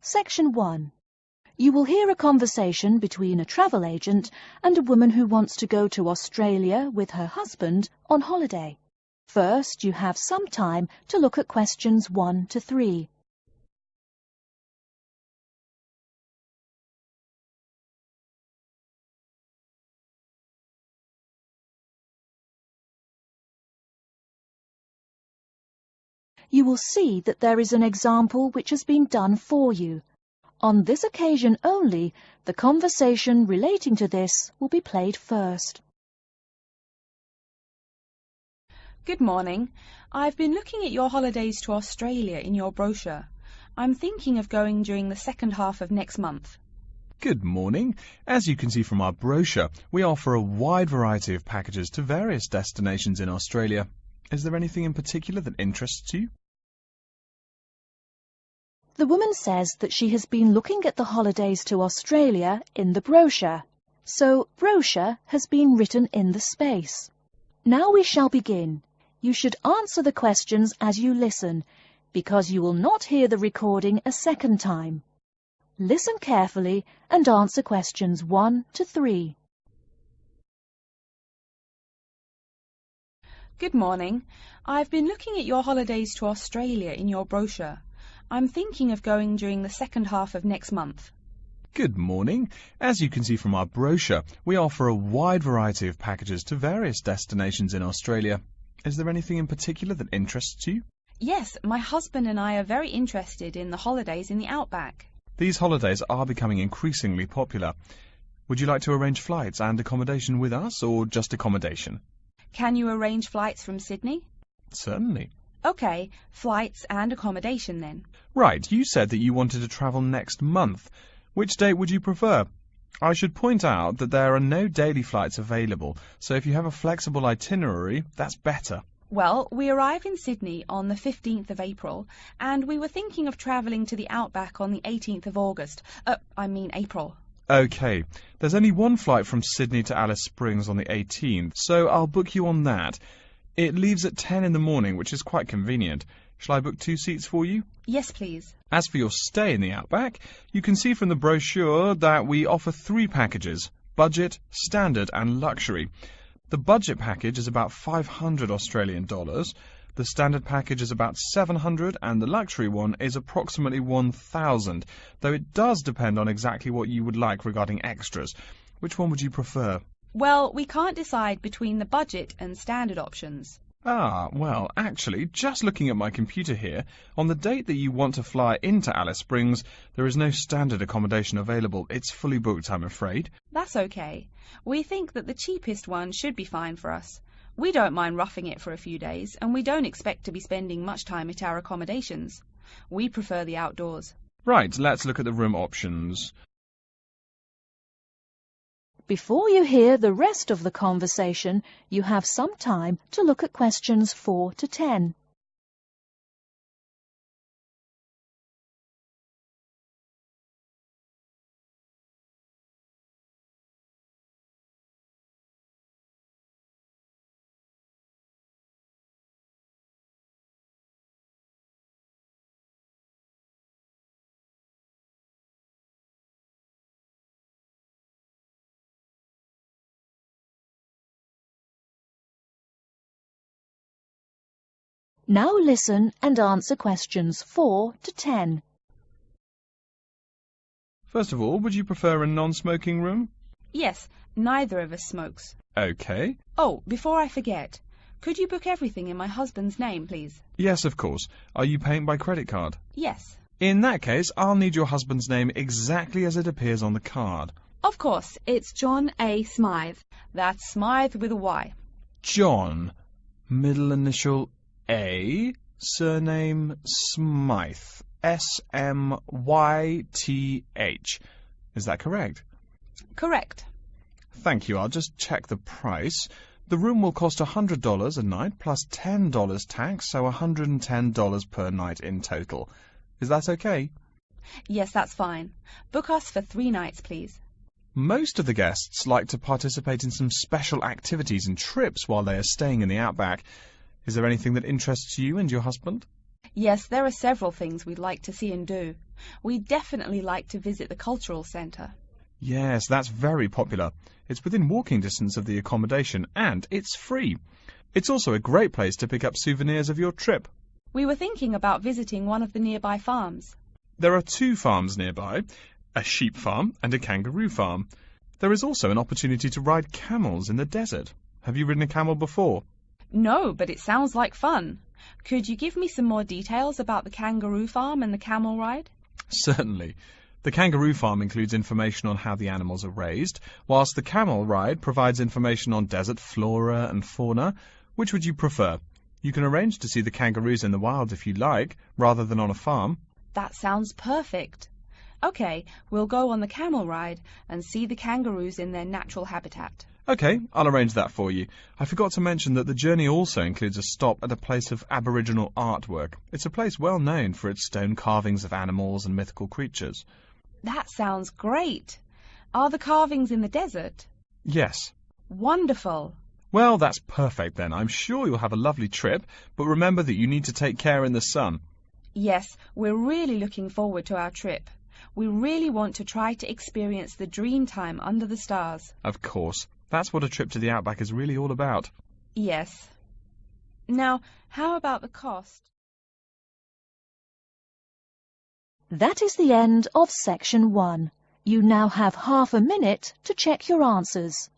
Section 1. You will hear a conversation between a travel agent and a woman who wants to go to Australia with her husband on holiday. First, you have some time to look at questions 1 to 3. You will see that there is an example which has been done for you. On this occasion only, the conversation relating to this will be played first. Good morning. I've been looking at your holidays to Australia in your brochure. I'm thinking of going during the second half of next month. Good morning. As you can see from our brochure, we offer a wide variety of packages to various destinations in Australia. Is there anything in particular that interests you? The woman says that she has been looking at the holidays to Australia in the brochure, so brochure has been written in the space. Now we shall begin. You should answer the questions as you listen, because you will not hear the recording a second time. Listen carefully and answer questions 1 to 3. Good morning. I've been looking at your holidays to Australia in your brochure. I'm thinking of going during the second half of next month. Good morning. As you can see from our brochure, we offer a wide variety of packages to various destinations in Australia. Is there anything in particular that interests you? Yes, my husband and I are very interested in the holidays in the outback. These holidays are becoming increasingly popular. Would you like to arrange flights and accommodation with us, or just accommodation? Can you arrange flights from Sydney? Certainly. OK, flights and accommodation then. Right, you said that you wanted to travel next month. Which date would you prefer? I should point out that there are no daily flights available, so if you have a flexible itinerary, that's better. Well, we arrive in Sydney on the 15th of April, and we were thinking of travelling to the outback on the 18th of August. April. OK, there's only one flight from Sydney to Alice Springs on the 18th, so I'll book you on that. It leaves at 10 in the morning, which is quite convenient. Shall I book 2 seats for you? Yes, please. As for your stay in the outback, you can see from the brochure that we offer 3 packages: budget, standard and luxury. The budget package is about $500 Australian dollars, the standard package is about $700, and the luxury one is approximately $1,000, though it does depend on exactly what you would like regarding extras. Which one would you prefer? Well, we can't decide between the budget and standard options. Well, actually, just looking at my computer here, on the date that you want to fly into Alice Springs, there is no standard accommodation available. It's fully booked, I'm afraid. That's okay. We think that the cheapest one should be fine for us. We don't mind roughing it for a few days, and we don't expect to be spending much time at our accommodations. We prefer the outdoors. Right, let's look at the room options. Before you hear the rest of the conversation, you have some time to look at questions 4 to 10. Now listen and answer questions 4 to 10. First of all, would you prefer a non-smoking room? Yes, neither of us smokes. OK. Oh, before I forget, could you book everything in my husband's name, please? Yes, of course. Are you paying by credit card? Yes. In that case, I'll need your husband's name exactly as it appears on the card. Of course, it's John A. Smythe. That's Smythe with a Y. John, middle initial A, surname Smythe, S-M-Y-T-H. Is that correct? Correct. Thank you. I'll just check the price. The room will cost $100 a night plus $10 tax, so $110 per night in total. Is that okay? Yes, that's fine. Book us for 3 nights, please. Most of the guests like to participate in some special activities and trips while they are staying in the outback. Is there anything that interests you and your husband? Yes, there are several things we'd like to see and do. We'd definitely like to visit the cultural centre. Yes, that's very popular. It's within walking distance of the accommodation and it's free. It's also a great place to pick up souvenirs of your trip. We were thinking about visiting one of the nearby farms. There are 2 farms nearby, a sheep farm and a kangaroo farm. There is also an opportunity to ride camels in the desert. Have you ridden a camel before? No, but it sounds like fun. Could you give me some more details about the kangaroo farm and the camel ride? Certainly. The kangaroo farm includes information on how the animals are raised, whilst the camel ride provides information on desert flora and fauna. Which would you prefer? You can arrange to see the kangaroos in the wild if you like, rather than on a farm. That sounds perfect. OK, we'll go on the camel ride and see the kangaroos in their natural habitat. OK, I'll arrange that for you. I forgot to mention that the journey also includes a stop at a place of Aboriginal artwork. It's a place well known for its stone carvings of animals and mythical creatures. That sounds great. Are the carvings in the desert? Yes. Wonderful. Well, that's perfect then. I'm sure you'll have a lovely trip, but remember that you need to take care in the sun. Yes, we're really looking forward to our trip. We really want to try to experience the dream time under the stars. Of course. That's what a trip to the outback is really all about. Yes. Now, how about the cost? That is the end of section 1. You now have half a minute to check your answers.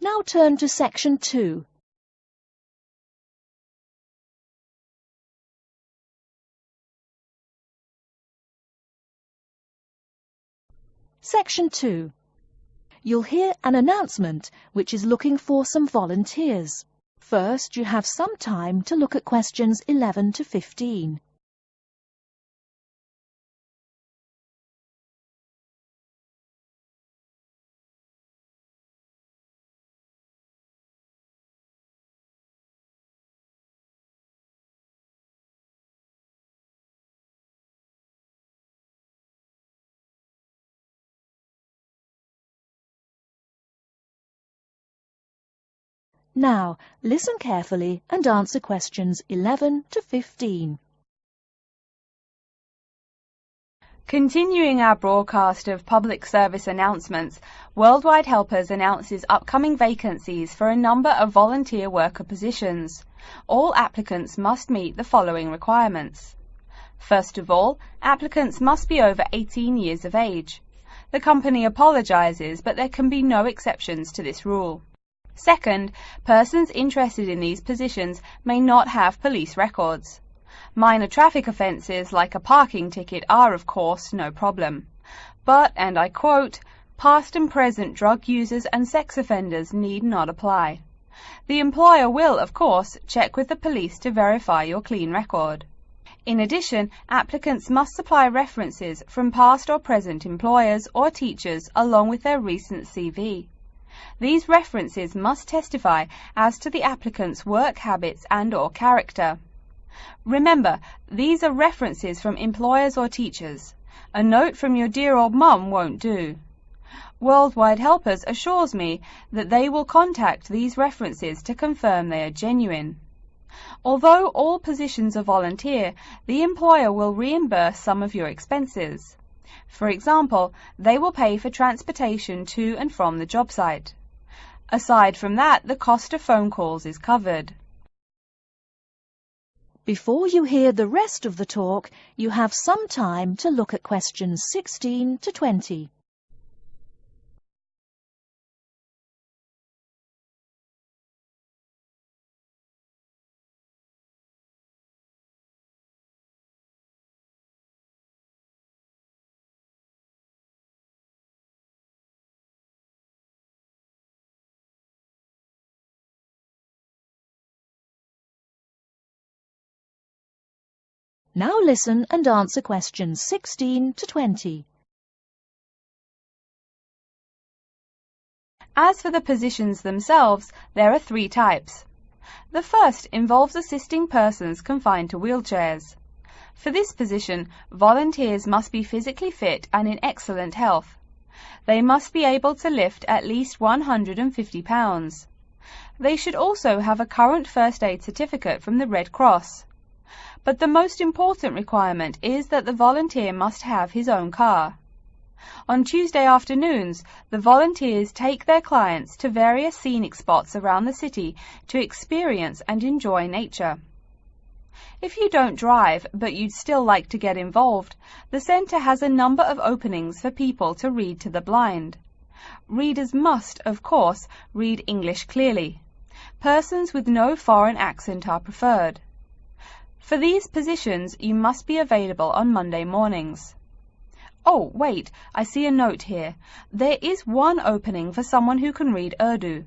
Now turn to section 2. Section 2. You'll hear an announcement which is looking for some volunteers. First, you have some time to look at questions 11 to 15. Now, listen carefully and answer questions 11 to 15. Continuing our broadcast of public service announcements, Worldwide Helpers announces upcoming vacancies for a number of volunteer worker positions. All applicants must meet the following requirements. First of all, applicants must be over 18 years of age. The company apologises, but there can be no exceptions to this rule. Second, persons interested in these positions may not have police records. Minor traffic offences like a parking ticket are, of course, no problem. But, and I quote, past and present drug users and sex offenders need not apply. The employer will, of course, check with the police to verify your clean record. In addition, applicants must supply references from past or present employers or teachers along with their recent CV. These references must testify as to the applicant's work habits and/or character. Remember, these are references from employers or teachers. A note from your dear old mum won't do. Worldwide Helpers assures me that they will contact these references to confirm they are genuine. Although all positions are volunteer, the employer will reimburse some of your expenses. For example, they will pay for transportation to and from the job site. Aside from that, the cost of phone calls is covered. Before you hear the rest of the talk, you have some time to look at questions 16 to 20. Now listen and answer questions 16 to 20. As for the positions themselves, there are 3 types. The first involves assisting persons confined to wheelchairs. For this position, volunteers must be physically fit and in excellent health. They must be able to lift at least 150 pounds. They should also have a current first aid certificate from the Red Cross. But the most important requirement is that the volunteer must have his own car. On Tuesday afternoons, the volunteers take their clients to various scenic spots around the city to experience and enjoy nature. If you don't drive, but you'd still like to get involved, the centre has a number of openings for people to read to the blind. Readers must, of course, read English clearly. Persons with no foreign accent are preferred. For these positions, you must be available on Monday mornings. Oh, wait, I see a note here. There is one opening for someone who can read Urdu.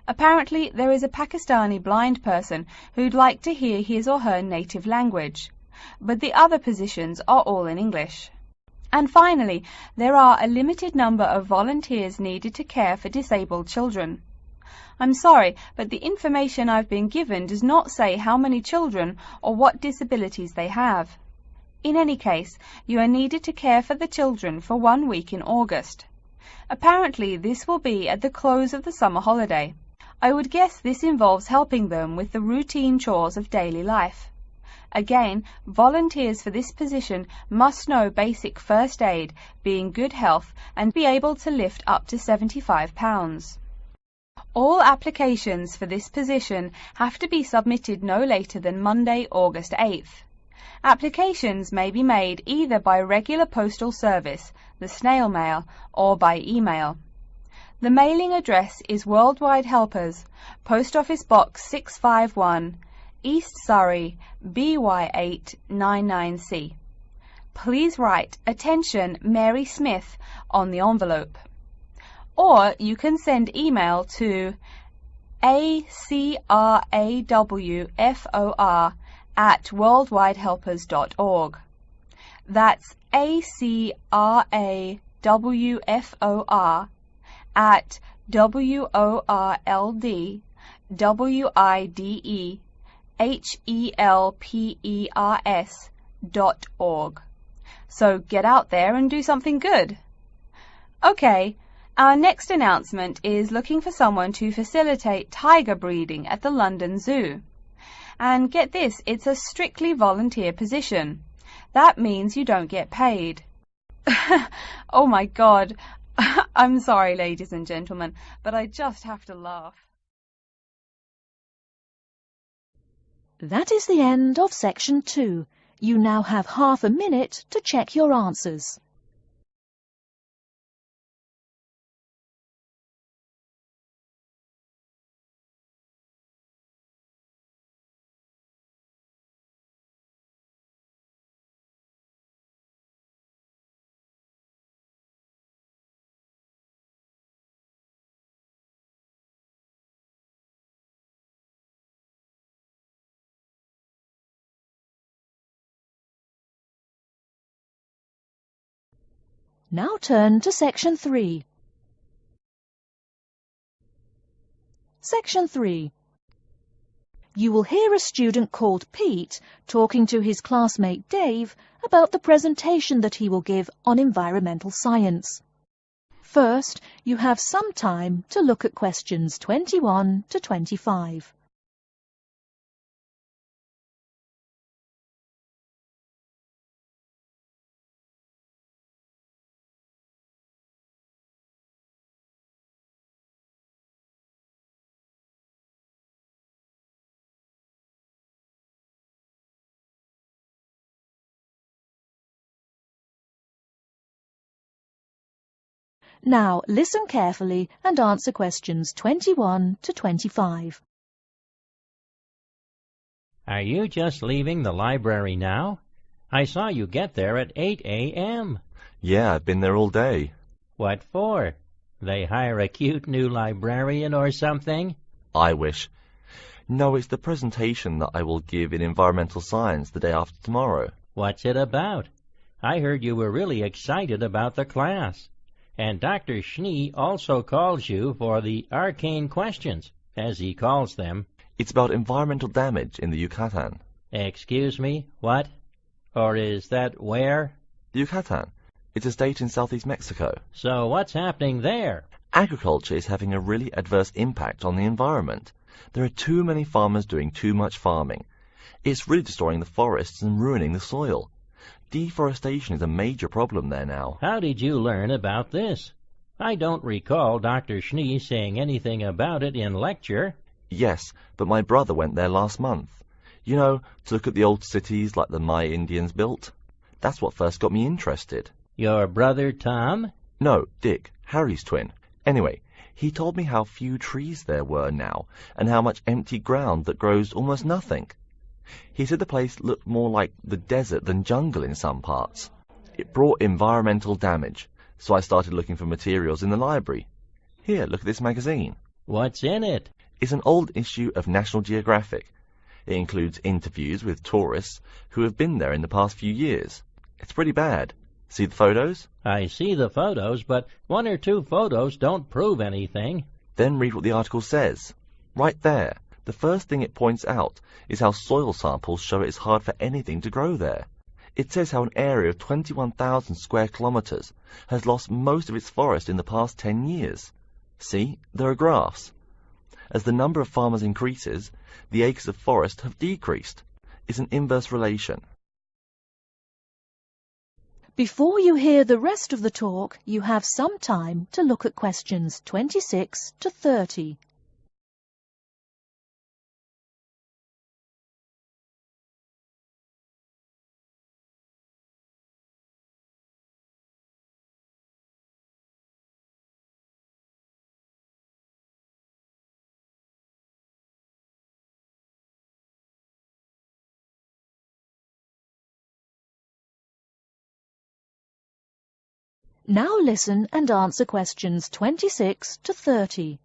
Apparently, there is a Pakistani blind person who'd like to hear his or her native language, but the other positions are all in English. And finally, there are a limited number of volunteers needed to care for disabled children. I'm sorry, but the information I've been given does not say how many children or what disabilities they have. In any case, you are needed to care for the children for 1 week in August. Apparently, this will be at the close of the summer holiday. I would guess this involves helping them with the routine chores of daily life. Again, volunteers for this position must know basic first aid, be in good health, and be able to lift up to 75 pounds. All applications for this position have to be submitted no later than Monday, August 8th. Applications may be made either by regular postal service, the snail mail, or by email. The mailing address is Worldwide Helpers, Post Office Box 651, East Surrey, BY8 99C. Please write "Attention Mary Smith" on the envelope. Or you can send email to acrawfor@worldwidehelpers.org. That's acrawfor@worldwidehelpers.org. So get out there and do something good. Okay. Our next announcement is looking for someone to facilitate tiger breeding at the London Zoo. And get this, it's a strictly volunteer position. That means you don't get paid. Oh my God. I'm sorry, ladies and gentlemen, but I just have to laugh. That is the end of section 2. You now have half a minute to check your answers. Now turn to section 3. Section 3. You will hear a student called Pete talking to his classmate Dave about the presentation that he will give on environmental science. First, you have some time to look at questions 21 to 25. Now listen carefully and answer questions 21 to 25. Are you just leaving the library now? I saw you get there at 8 a.m. Yeah, I've been there all day. What for? They hire a cute new librarian or something? I wish. No, it's the presentation that I will give in environmental science the day after tomorrow. What's it about? I heard you were really excited about the class. And Dr. Schnee also calls you for the arcane questions, as he calls them. It's about environmental damage in the Yucatan. Excuse me, what? Or is that where? The Yucatan. It's a state in southeast Mexico. So what's happening there? Agriculture is having a really adverse impact on the environment. There are too many farmers doing too much farming. It's really destroying the forests and ruining the soil. Deforestation is a major problem there now. How did you learn about this? I don't recall Dr. Schnee saying anything about it in lecture. Yes, but my brother went there last month. You know, to look at the old cities like the Maya Indians built. That's what first got me interested. Your brother Tom? No, Dick, Harry's twin. Anyway, he told me how few trees there were now, and how much empty ground that grows almost nothing. He said the place looked more like the desert than jungle in some parts. It brought environmental damage, so I started looking for materials in the library. Here, look at this magazine. What's in it? It's an old issue of National Geographic. It includes interviews with tourists who have been there in the past few years. It's pretty bad. See the photos? I see the photos, but one or two photos don't prove anything. Then read what the article says. Right there. The first thing it points out is how soil samples show it's hard for anything to grow there. It says how an area of 21,000 square kilometers has lost most of its forest in the past 10 years. See, there are graphs. As the number of farmers increases, the acres of forest have decreased. It's an inverse relation. Before you hear the rest of the talk, you have some time to look at questions 26 to 30. Now listen and answer questions 26 to 30.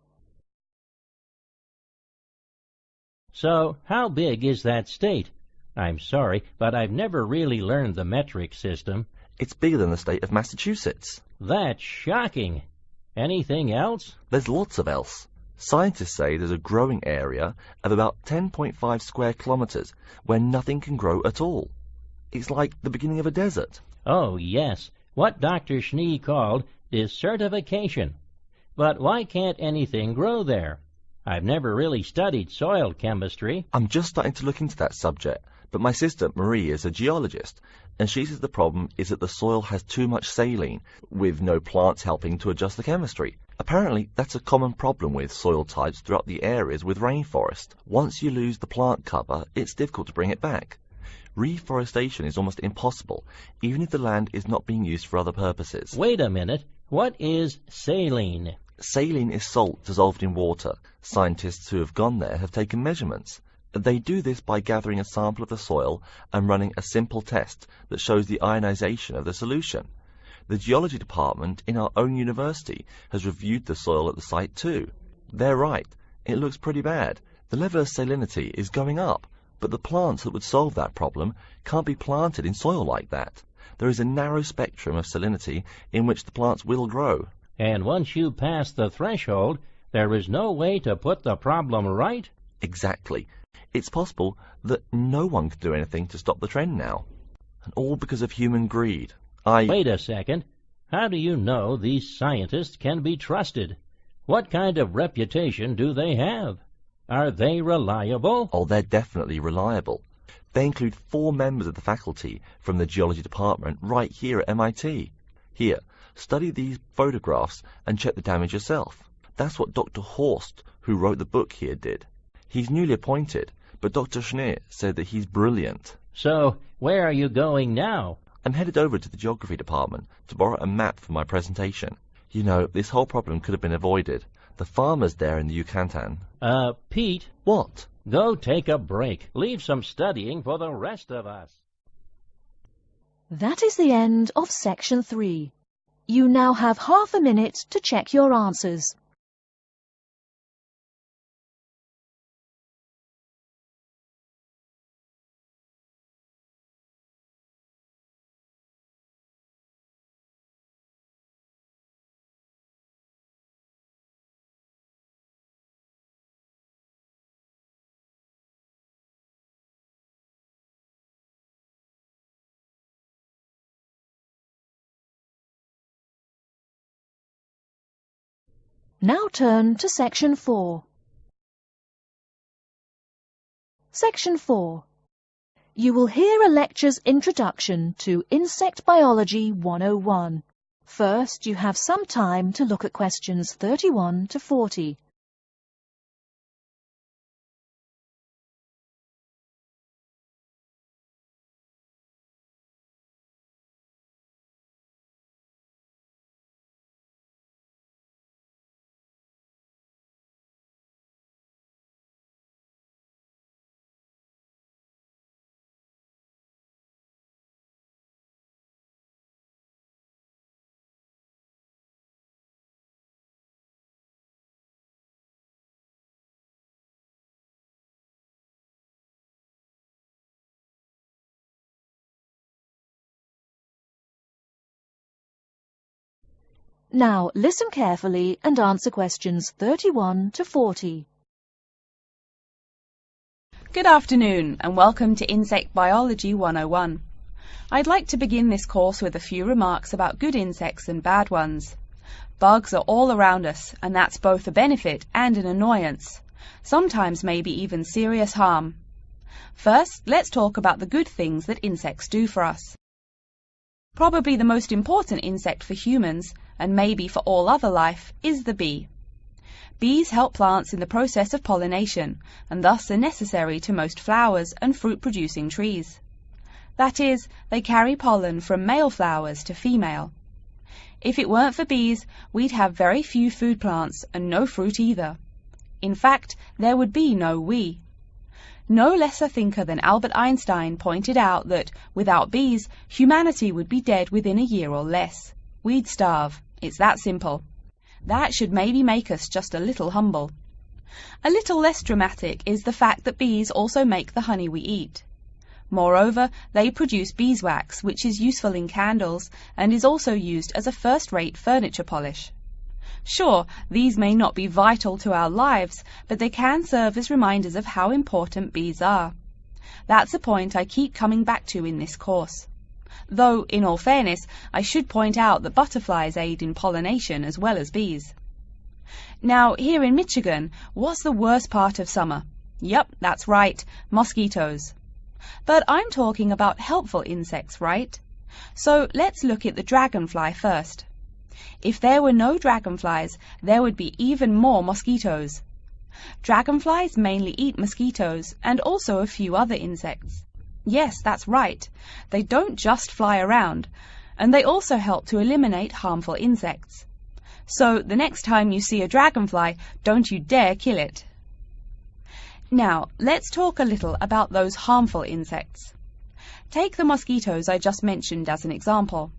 So, how big is that state? I'm sorry, but I've never really learned the metric system. It's bigger than the state of Massachusetts. That's shocking. Anything else? There's lots of else. Scientists say there's a growing area of about 10.5 square kilometers where nothing can grow at all. It's like the beginning of a desert. Oh, yes. What Dr. Schnee called desertification. But why can't anything grow there? I've never really studied soil chemistry. I'm just starting to look into that subject, but my sister Marie is a geologist, and she says the problem is that the soil has too much saline, with no plants helping to adjust the chemistry. Apparently, that's a common problem with soil types throughout the areas with rainforest. Once you lose the plant cover, it's difficult to bring it back. Reforestation is almost impossible, even if the land is not being used for other purposes. Wait a minute. What is saline? Saline is salt dissolved in water. Scientists who have gone there have taken measurements. They do this by gathering a sample of the soil and running a simple test that shows the ionization of the solution. The geology department in our own university has reviewed the soil at the site too. They're right. It looks pretty bad. The level of salinity is going up. But the plants that would solve that problem can't be planted in soil like that. There is a narrow spectrum of salinity in which the plants will grow. And once you pass the threshold, there is no way to put the problem right? Exactly. It's possible that no one can do anything to stop the trend now. And all because of human greed. Wait a second. How do you know these scientists can be trusted? What kind of reputation do they have? Are they reliable? Oh, they're definitely reliable. They include 4 members of the faculty from the geology department right here at MIT. Here, study these photographs and check the damage yourself. That's what Dr. Horst, who wrote the book here, did. He's newly appointed, but Dr. Schnee said that he's brilliant. So, where are you going now? I'm headed over to the geography department to borrow a map for my presentation. You know, this whole problem could have been avoided. The farmers there in the Yucatan... Pete. What? Go take a break. Leave some studying for the rest of us. That is the end of section 3. You now have half a minute to check your answers. Now turn to Section 4. Section 4. You will hear a lecture's introduction to Insect Biology 101. First, you have some time to look at questions 31 to 40. Now listen carefully and answer questions 31 to 40. Good afternoon and welcome to Insect Biology 101. I'd like to begin this course with a few remarks about good insects and bad ones. Bugs are all around us, and that's both a benefit and an annoyance, sometimes maybe even serious harm. First, let's talk about the good things that insects do for us. Probably the most important insect for humans, and maybe for all other life, is the bee. Bees help plants in the process of pollination, and thus are necessary to most flowers and fruit-producing trees. That is, they carry pollen from male flowers to female. If it weren't for bees, we'd have very few food plants and no fruit either. In fact, there would be no we. No less a thinker than Albert Einstein pointed out that, without bees, humanity would be dead within a year or less. We'd starve. It's that simple. That should maybe make us just a little humble. A little less dramatic is the fact that bees also make the honey we eat. Moreover, they produce beeswax, which is useful in candles and is also used as a first-rate furniture polish. Sure, these may not be vital to our lives, but they can serve as reminders of how important bees are. That's a point I keep coming back to in this course. Though, in all fairness, I should point out that butterflies aid in pollination as well as bees. Now, here in Michigan, what's the worst part of summer? Yep, that's right, mosquitoes. But I'm talking about helpful insects, right? So let's look at the dragonfly first. If there were no dragonflies, there would be even more mosquitoes. Dragonflies mainly eat mosquitoes and also a few other insects. Yes, that's right. They don't just fly around, and they also help to eliminate harmful insects. So the next time you see a dragonfly, don't you dare kill it. Now, let's talk a little about those harmful insects. Take the mosquitoes I just mentioned as an example.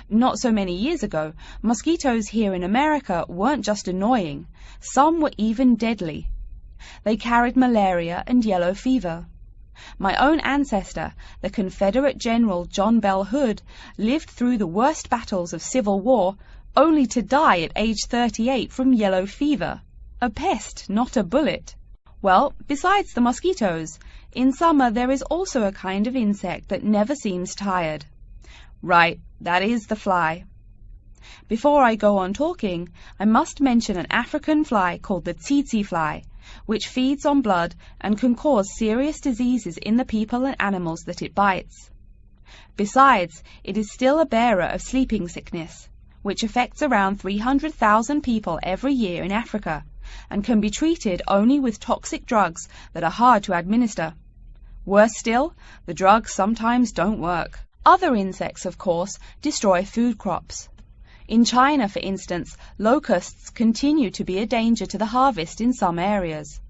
Not so many years ago, mosquitoes here in America weren't just annoying, some were even deadly. They carried malaria and yellow fever. My own ancestor, the Confederate General John Bell Hood, lived through the worst battles of Civil War, only to die at age 38 from yellow fever. A pest, not a bullet. Well, besides the mosquitoes, in summer there is also a kind of insect that never seems tired. Right, that is the fly. Before I go on talking, I must mention an African fly called the tsetse fly, which feeds on blood and can cause serious diseases in the people and animals that it bites. Besides, it is still a bearer of sleeping sickness, which affects around 300,000 people every year in Africa, and can be treated only with toxic drugs that are hard to administer. Worse still, the drugs sometimes don't work. Other insects, of course, destroy food crops. In China, for instance, locusts continue to be a danger to the harvest in some areas.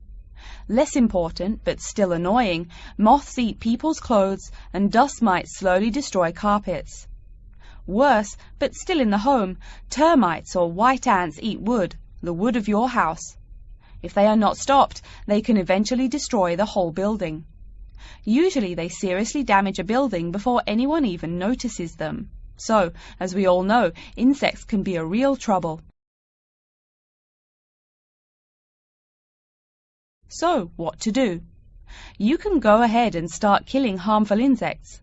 Less important, but still annoying, moths eat people's clothes and dust mites slowly destroy carpets. Worse, but still in the home, termites or white ants eat wood, the wood of your house. If they are not stopped, they can eventually destroy the whole building. Usually they seriously damage a building before anyone even notices them. So, as we all know, insects can be a real trouble. So, what to do? You can go ahead and start killing harmful insects.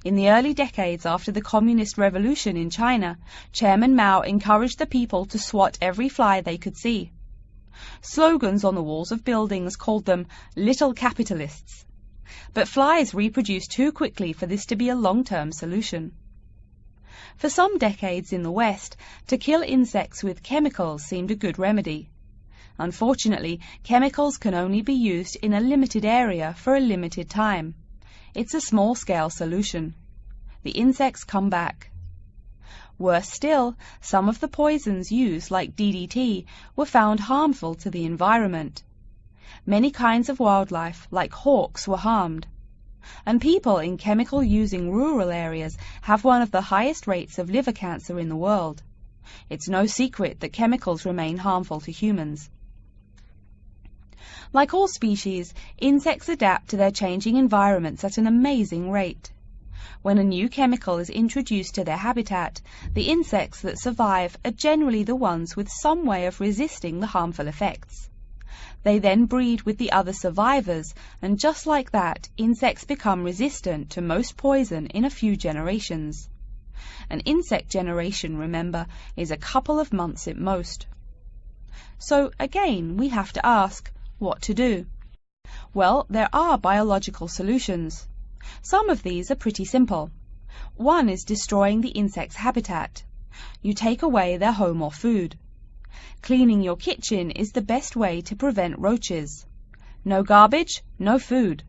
In the early decades after the Communist Revolution in China, Chairman Mao encouraged the people to swat every fly they could see. Slogans on the walls of buildings called them little capitalists. But flies reproduce too quickly for this to be a long-term solution. For some decades in the West, to kill insects with chemicals seemed a good remedy. Unfortunately, chemicals can only be used in a limited area for a limited time. It's a small-scale solution. The insects come back. Worse still, some of the poisons used, like DDT, were found harmful to the environment. Many kinds of wildlife, like hawks, were harmed. And people in chemical-using rural areas have one of the highest rates of liver cancer in the world. It's no secret that chemicals remain harmful to humans. Like all species, insects adapt to their changing environments at an amazing rate. When a new chemical is introduced to their habitat, the insects that survive are generally the ones with some way of resisting the harmful effects. They then breed with the other survivors, and just like that, insects become resistant to most poison in a few generations. An insect generation, remember, is a couple of months at most. So again, we have to ask, what to do? Well, there are biological solutions. Some of these are pretty simple. One is destroying the insect's habitat. You take away their home or food. Cleaning your kitchen is the best way to prevent roaches. No garbage, no food.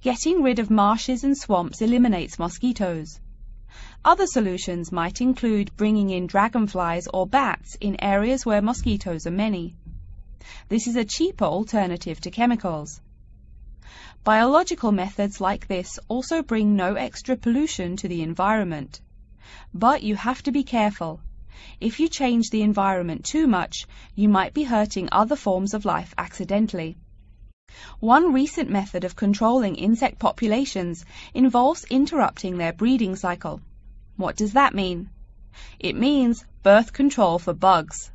Getting rid of marshes and swamps eliminates mosquitoes. Other solutions might include bringing in dragonflies or bats in areas where mosquitoes are many. This is a cheaper alternative to chemicals. Biological methods like this also bring no extra pollution to the environment. But you have to be careful. If you change the environment too much, you might be hurting other forms of life accidentally. One recent method of controlling insect populations involves interrupting their breeding cycle. What does that mean? It means birth control for bugs.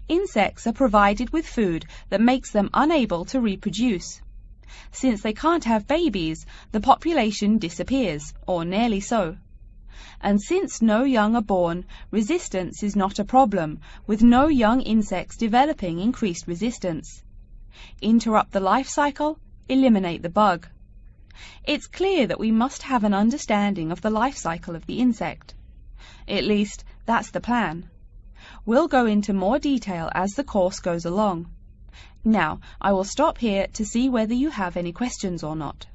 Insects are provided with food that makes them unable to reproduce. Since they can't have babies, the population disappears, or nearly so. And since no young are born, resistance is not a problem, with no young insects developing increased resistance. Interrupt the life cycle, eliminate the bug. It's clear that we must have an understanding of the life cycle of the insect. At least, that's the plan. We'll go into more detail as the course goes along. Now, I will stop here to see whether you have any questions or not.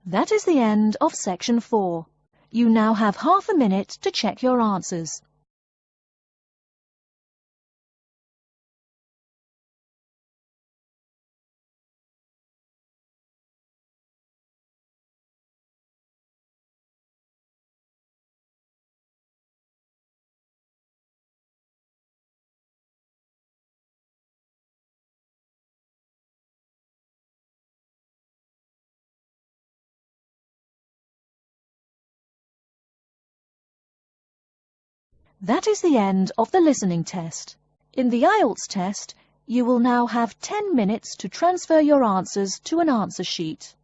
That is the end of section 4. You now have half a minute to check your answers. That is the end of the listening test. In the Ielts test, you will now have 10 minutes to transfer your answers to an answer sheet.